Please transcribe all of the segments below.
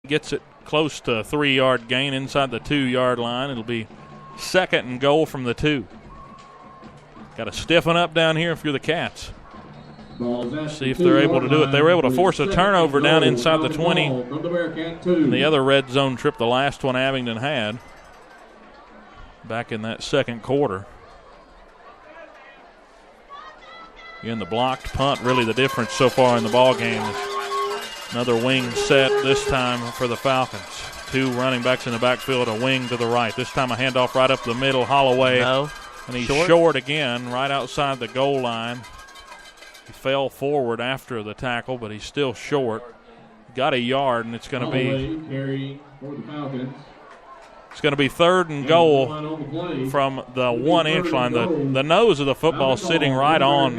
gets it close to a 3-yard gain inside the 2-yard line. It'll be 2nd and goal from the 2. Got to stiffen up down here if you're the Cats. See if they're able to do it. They were able to force a turnover down inside the 20 in the other red zone trip, the last one Abingdon had back in that second quarter. Again, the blocked punt really the difference so far in the ball game. Another wing set this time for the Falcons. 2 running backs in the backfield, a wing to the right. This time a handoff right up the middle, Holloway. No. And he's short again, right outside the goal line. He fell forward after the tackle, but he's still short. Got a yard, and it's going to be 3rd and goal from the 1-inch line. The nose of the football sitting right on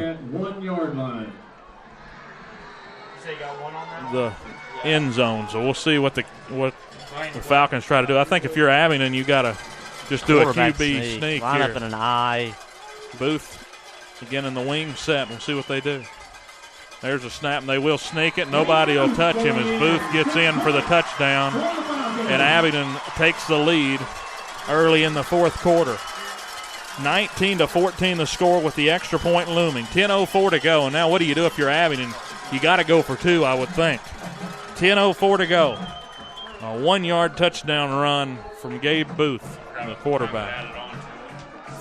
the end zone. So we'll see what the Falcons try to do. I think if you're Abingdon, you got to just do a QB sneak line here. Up in an eye. Booth again in the wing set. We'll see what they do. There's a snap, and they will sneak it. Nobody will touch him as Booth gets in for the touchdown. And Abingdon takes the lead early in the 4th quarter. 19-14 the score with the extra point looming. 10:04 to go. And now what do you do if you're Abingdon? You got to go for 2, I would think. 10:04 to go. A 1-yard touchdown run from Gabe Booth, the quarterback.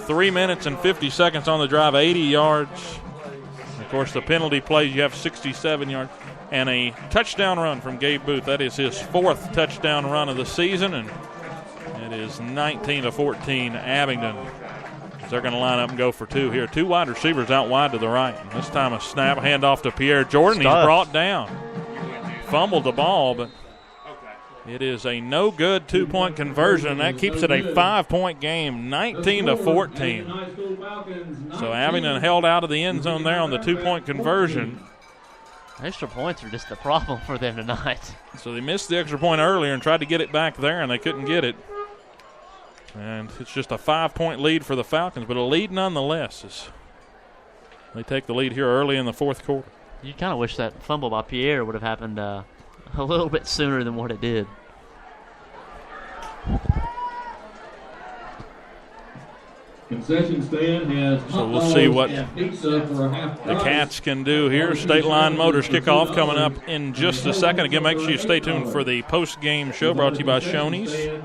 3 minutes and 50 seconds on the drive, 80 yards. Of course, the penalty plays, you have 67 yards. And a touchdown run from Gabe Booth. That is his 4th touchdown run of the season. And it is 19-14 Abingdon. They're going to line up and go for 2 here. 2 wide receivers out wide to the right. And this time a snap, handoff to Pierre Jordan. He's brought down. Fumbled the ball, but it is a no-good 2-point conversion, and that keeps it a 5-point game, 19-14. So Abingdon held out of the end zone there on the 2-point conversion. Extra points are just the problem for them tonight. So they missed the extra point earlier and tried to get it back there, and they couldn't get it. And it's just a 5-point lead for the Falcons, but a lead nonetheless as they take the lead here early in the 4th quarter. You kind of wish that fumble by Pierre would have happened a little bit sooner than what it did. Concession stand has so we'll see what the Cats can do here. State Line Motors kickoff coming up in just a second. Again, make sure you stay tuned for the post-game show brought to you by Shoney's.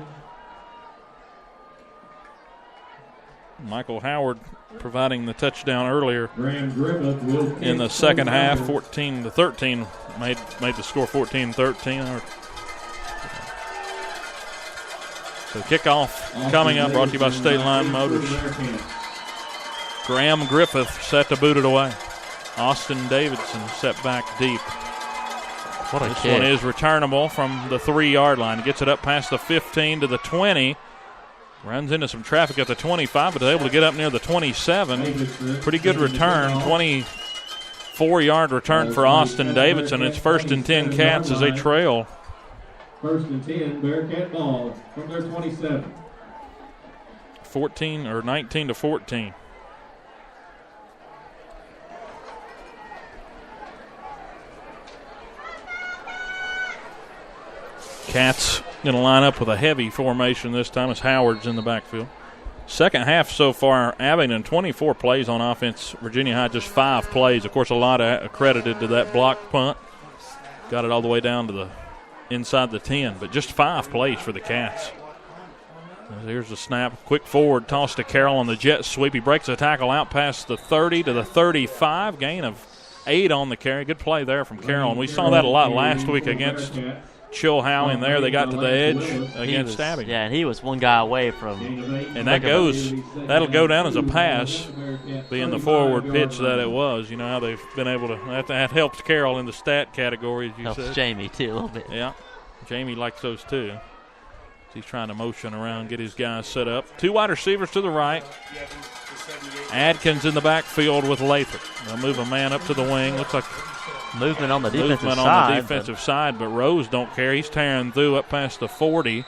Michael Howard providing the touchdown earlier in the second half. 14-13 made the score 14-13. So kickoff coming up, brought to you by State Line Motors. Graham Griffith set to boot it away. Austin Davidson set back deep. This kick. One is returnable from the 3-yard line. Gets it up past the 15 to the 20. Runs into some traffic at the 25, but is able to get up near the 27. Pretty good return, 24-yard return for Austin Davidson. It's 1st and 10 Cats as they trail. 1st and 10, Bearcat ball from their 27. 19-14. Cats going to line up with a heavy formation this time as Howard's in the backfield. Second half so far, Abingdon 24 plays on offense. Virginia High just 5 plays. Of course, a lot accredited to that block punt. Got it all the way down to the inside the 10, but just 5 plays for the Cats. Here's the snap. Quick forward toss to Carroll on the jet sweep. He breaks the tackle out past the 30 to the 35. Gain of 8 on the carry. Good play there from Carroll. And we saw that a lot last week against Chilhowie in there. They got to the edge against Abingdon. Yeah, and he was one guy away from. And that'll go down as a pass, being the forward pitch that it was. You know how they've been able to. That helps Carroll in the stat category, as you helps said. Jamie, too, a little bit. Yeah, Jamie likes those, too. He's trying to motion around, get his guys set up. 2 wide receivers to the right. Adkins in the backfield with Lathrop. They'll move a man up to the wing. Looks like movement on the defensive but Rose don't care. He's tearing through up past the 40.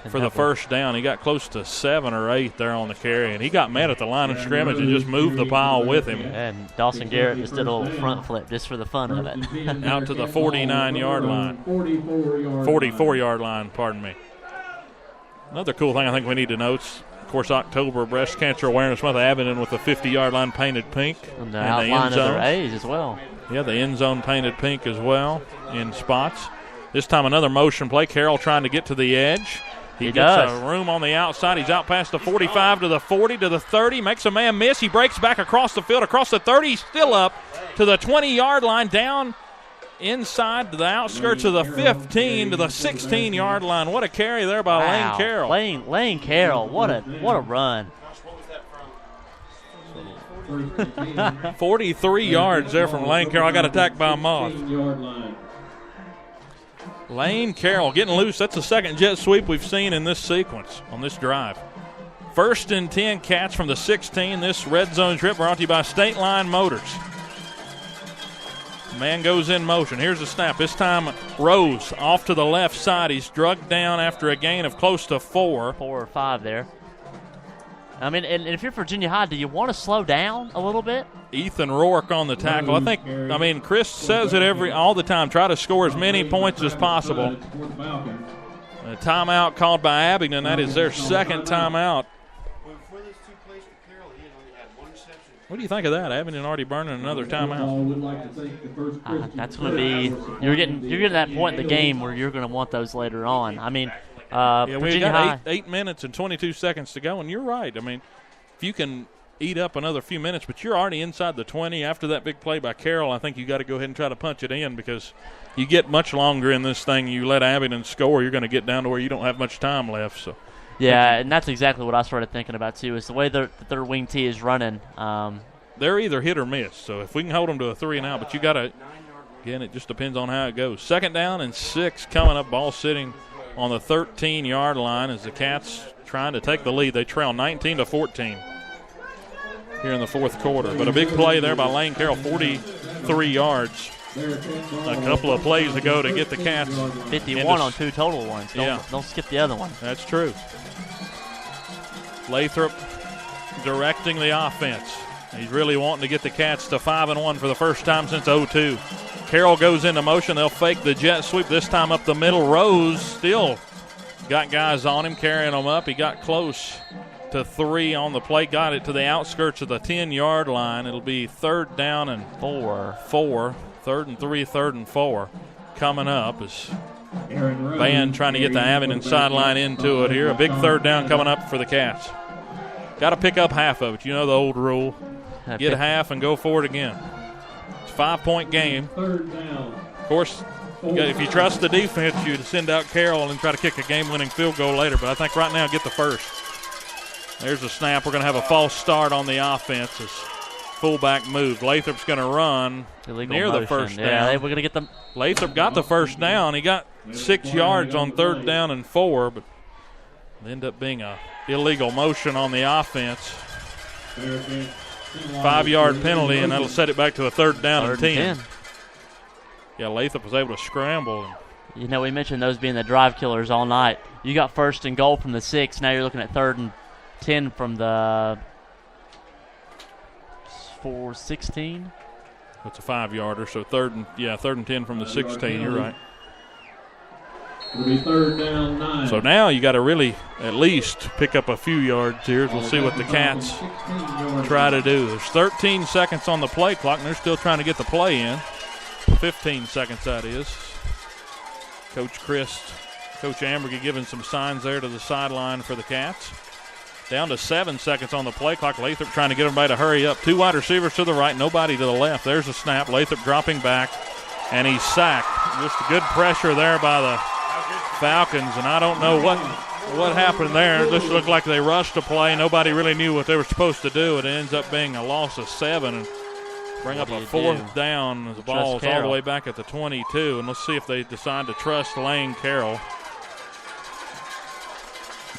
for the first down. He got close to 7 or 8 there on the carry, and he got mad at the line of scrimmage and just moved the pile with him. And Dawson Garrett just did a little front flip just for the fun of it. Out to the 49-yard line. 44-yard line, pardon me. Another cool thing I think we need to note, of course, October Breast Cancer Awareness Month, Abingdon with the 50-yard line painted pink. And the outline of their A's as well. Yeah, the end zone painted pink as well in spots. This time another motion play. Carroll trying to get to the edge. He gets a room on the outside. He's out past the 45 to the 40 to the 30. Makes a man miss. He breaks back across the field, across the 30. He's still up to the 20-yard line, down inside to the outskirts of the 15 to the 16-yard line. What a carry there by Lane Carroll. Lane Carroll, what a run. 43 yards there from Lane Carroll. I got attacked by a moth. Lane Carroll getting loose. That's the second jet sweep we've seen in this sequence on this drive. 1st and 10, Cats from the 16. This red zone trip brought to you by State Line Motors. Man goes in motion. Here's the snap. This time Rose off to the left side. He's drugged down after a gain of close to 4. 4 or 5 there. I mean, and if you're Virginia High, do you want to slow down a little bit? Ethan Rourke on the tackle. I mean, Chris says it all the time. Try to score as many points as possible. A timeout called by Abingdon. That is their second timeout. What do you think of that? Abingdon already burning another timeout. That's going to be you're getting that point in the game where you're going to want those later on. I mean, we got 8 minutes and 22 seconds to go, and you're right. I mean, if you can eat up another few minutes, but you're already inside the 20 after that big play by Carroll, I think you got to go ahead and try to punch it in because you get much longer in this thing. You let Abingdon score, you're going to get down to where you don't have much time left. So. Yeah, and that's exactly what I started thinking about, too, is the way their wing tee is running. They're either hit or miss. So if we can hold them to a 3-and-out, but you got to, again, it just depends on how it goes. 2nd down and 6 coming up, ball sitting on the 13-yard line as the Cats trying to take the lead. They trail 19-14 here in the fourth quarter. But a big play there by Lane Carroll, 43 yards. A couple of plays ago to get the Cats. 51 on 2 total ones. Don't skip the other one. That's true. Lathrop directing the offense. He's really wanting to get the Cats to 5-1 for the first time since 2002. Carroll goes into motion. They'll fake the jet sweep, this time up the middle. Rose still got guys on him, carrying them up. He got close to 3 on the play, got it to the outskirts of the 10-yard line. It'll be 3rd down and 4. 3rd and 3, 3rd and 4 coming up as Band trying to get the Abingdon sideline into it here. A big 3rd down coming up for the Cats. Got to pick up half of it. You know the old rule. Get half and go for it again. It's a 5-point game. Of course, if you trust the defense, you'd send out Carroll and try to kick a game-winning field goal later. But I think right now, get the first. There's a snap. We're going to have a false start on the offense as fullback moved. Lathrop's going to run near the first down. Yeah, we're going to get them. Lathrop got the first down. He got 6 yards on 3rd down and 4, but it ended up being a illegal motion on the offense. 5-yard penalty, and that'll set it back to a 3rd down and 10. Yeah, Lathrop was able to scramble. You know, we mentioned those being the drive killers all night. You got 1st and goal from the 6. Now you're looking at 3rd and 10 from the 16. It's a 5-yarder, so 3rd and 10 from the 16. You're right. It'll be 3rd down 9. So now you got to really at least pick up a few yards here. We'll see what the Cats try to do. There's 13 seconds on the play clock, and they're still trying to get the play in. 15 seconds, that is. Coach Ambergy giving some signs there to the sideline for the Cats. Down to 7 seconds on the play clock. Lathrop trying to get everybody to hurry up. 2 wide receivers to the right, nobody to the left. There's a snap. Lathrop dropping back, and he's sacked. Just good pressure there by the Falcons, and I don't know what happened there. It just looked like they rushed a play. Nobody really knew what they were supposed to do. It ends up being a loss of 7 and bring up a 4th down. The ball's all the way back at the 22, and let's see if they decide to trust Lane Carroll.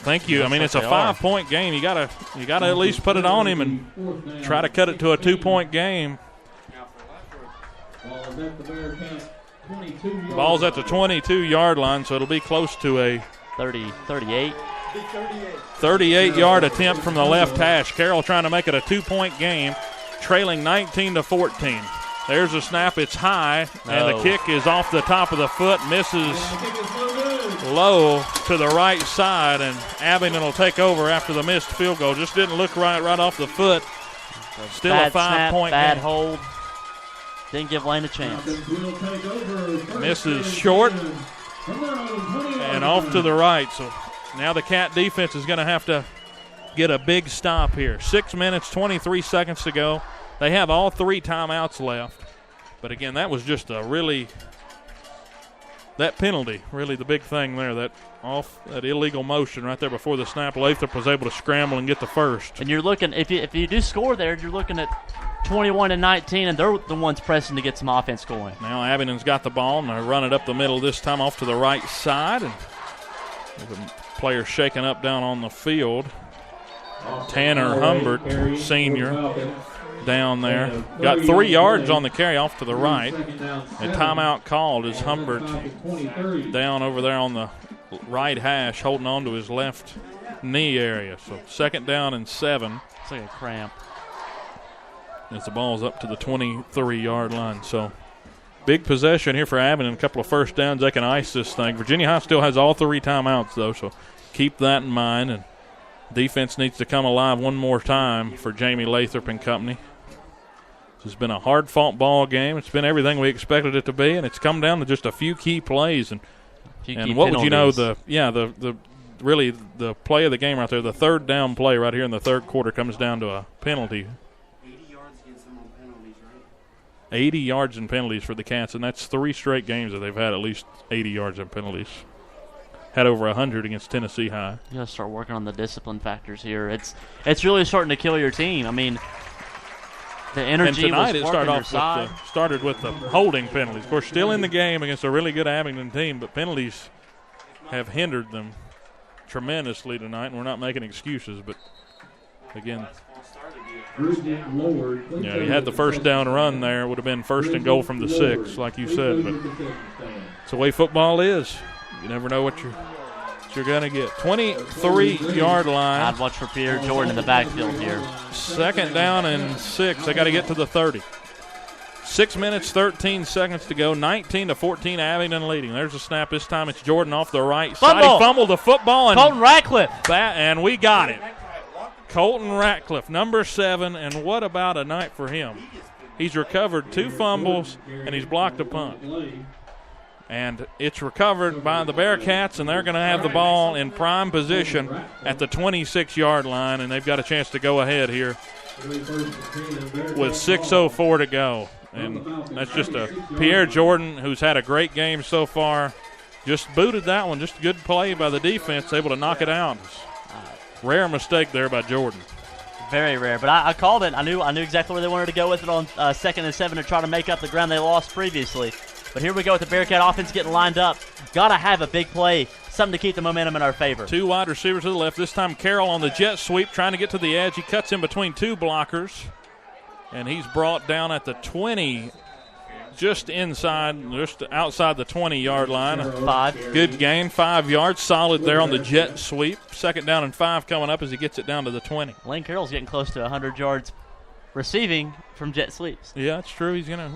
Thank you. I mean, it's a 5-point game. You gotta at least put it on him and try to cut it to a 2-point game. Ball's at the 22-yard line, so it'll be close to a 38. 38-yard attempt from the left hash. Carroll trying to make it a 2-point game, trailing 19-14. There's a snap. It's high, and the kick is off the top of the foot, misses low to the right side, and Abingdon will take over after the missed field goal. Just didn't look right off the foot. Still bad a 5-point bad game. hold. Didn't give Lane a chance. Misses short and off to the right. So now the Cat defense is going to have to get a big stop here. 6 minutes, 23 seconds to go. They have all 3 timeouts left. But again, that was just that penalty, really the big thing there, that illegal motion right there before the snap. Lathrop was able to scramble and get the first. And you're looking, if you do score there, you're looking at 21-19, and they're the ones pressing to get some offense going. Now Abingdon's got the ball, and they run it up the middle this time off to the right side. And the player shaking up down on the field. Tanner Humbert, senior, down there. Got 3 yards on the carry off to the right. A timeout called as Humbert down over there on the right hash, holding on to his left knee area. So 2nd down and 7. It's like a cramp. As the ball's up to the 23-yard line. So big possession here for Abingdon. A couple of first downs. They can ice this thing. Virginia High still has all 3 timeouts, though, so keep that in mind. And defense needs to come alive one more time for Jamie Lathrop and company. This has been a hard-fought ball game. It's been everything we expected it to be, and it's come down to just a few key plays. And what would you know, the play of the game right there, the 3rd down play right here in the 3rd quarter comes down to a penalty. 80 yards against them on penalties, right? 80 yards in penalties for the Cats, and that's 3 straight games that they've had at least 80 yards in penalties. Had over 100 against Tennessee High. You got to start working on the discipline factors here. It's really starting to kill your team. I mean, the energy and tonight was it started with with the holding penalties. Of course, still in the game against a really good Abingdon team, but penalties have hindered them tremendously tonight, and we're not making excuses. But again, he had the first down run there. It would have been 1st and goal from the 6, like you said. But it's the way football is. You never know what you're going to get. 23-yard line. I'd watch for Pierre Jordan in the backfield here. 2nd down and 6. They got to get to the 30. 6 minutes, 13 seconds to go. 19-14, Abingdon leading. There's a snap. This time it's Jordan off the right side. He fumbled the football. And Colton Ratcliffe. And we got it. Colton Ratcliffe, number 7, and what about a night for him? He's recovered 2 fumbles, and he's blocked a punt. And it's recovered by the Bearcats, and they're going to have the ball in prime position at the 26-yard line, and they've got a chance to go ahead here with 6:04 to go. And that's just Pierre Jordan, who's had a great game so far, just booted that one. Just a good play by the defense, able to knock it out. Rare mistake there by Jordan. Very rare, but I called it. I knew exactly where they wanted to go with it on 2nd and 7 to try to make up the ground they lost previously. But here we go with the Bearcat offense getting lined up. Got to have a big play, something to keep the momentum in our favor. 2 wide receivers to the left. This time Carroll on the jet sweep, trying to get to the edge. He cuts in between 2 blockers, and he's brought down at the 20, just outside the 20-yard line. 5. Good gain, 5 yards, solid there on the jet sweep. 2nd down and 5 coming up as he gets it down to the 20. Lane Carroll's getting close to 100 yards receiving from jet sweeps. Yeah, that's true. He's going to,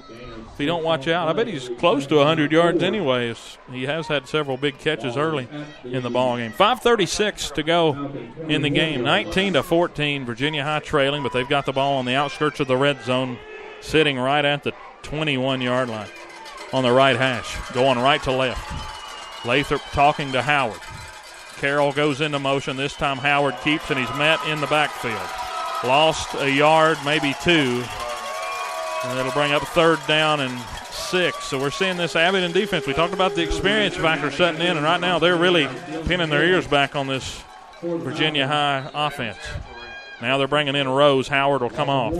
if he don't watch out, I bet he's close to 100 yards anyway. He has had several big catches early in the ball game. 5:36 to go in the game. 19-14, Virginia High trailing, but they've got the ball on the outskirts of the red zone, sitting right at the 21-yard line on the right hash, going right to left. Lathrop talking to Howard. Carroll goes into motion. This time Howard keeps, and he's met in the backfield. Lost a yard, maybe 2. And it'll bring up 3rd down and 6. So we're seeing this Abingdon defense. We talked about the experience factor setting in, and right now they're really pinning their ears back on this Virginia High offense. Now they're bringing in Rose. Howard will come off.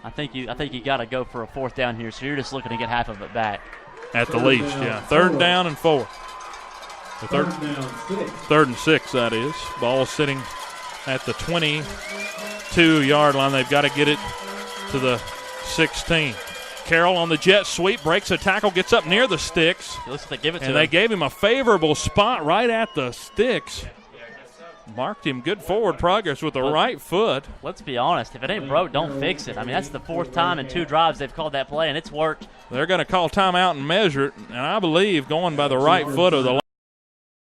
I think you got to go for a 4th down here, so you're just looking to get half of it back. At the least, yeah. 3rd down and 4. The 3rd and 6, that is. Ball sitting at the 22-yard line. They've got to get it to the 16. Carroll on the jet sweep, breaks a tackle, gets up near the sticks. It looks like they give it to And him. they gave him a favorable spot right at the sticks. Marked him good forward progress with the right foot. Let's be honest. If it ain't broke, don't fix it. I mean, that's the 4th time in 2 drives they've called that play, and it's worked. They're going to call timeout and measure it, and I believe going by the right foot of the